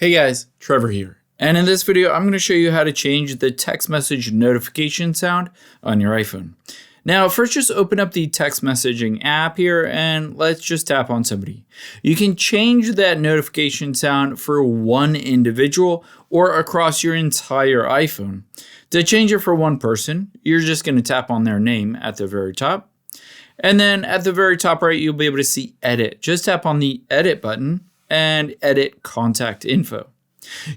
Hey guys, Trevor here. And in this video, I'm going to show you how to change the text message notification sound on your iPhone. Now, first just open up the text messaging app here and let's just tap on somebody. You can change that notification sound for one individual or across your entire iPhone. To change it for one person, you're just going to tap on their name at the very top. And then at the very top right, you'll be able to see edit. Just tap on the edit button and edit contact info.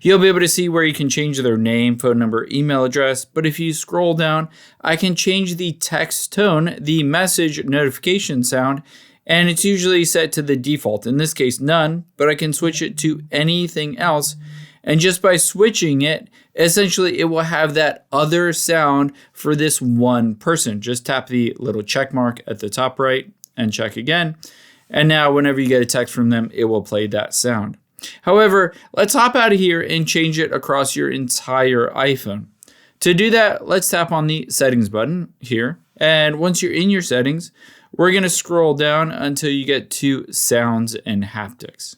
You'll be able to see where you can change their name, phone number, email address, but if you scroll down, I can change the text tone, the message notification sound, and it's usually set to the default. In this case, none, but I can switch it to anything else. And just by switching it, essentially it will have that other sound for this one person. Just tap the little check mark at the top right and check again. And now whenever you get a text from them, it will play that sound. However, let's hop out of here and change it across your entire iPhone. To do that, let's tap on the settings button here. And once you're in your settings, we're going to scroll down until you get to sounds and haptics.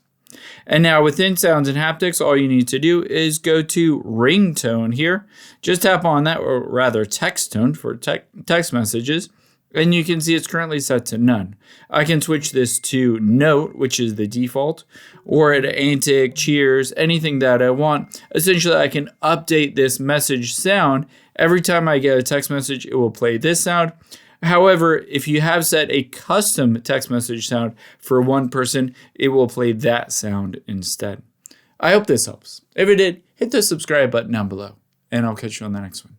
And now within sounds and haptics, all you need to do is go to ringtone here. Just tap on that, or rather text tone for text messages. And you can see it's currently set to none. I can switch this to note, which is the default, or at antic, cheers, anything that I want. Essentially, I can update this message sound. Every time I get a text message, it will play this sound. However, if you have set a custom text message sound for one person, it will play that sound instead. I hope this helps. If it did, hit the subscribe button down below, and I'll catch you on the next one.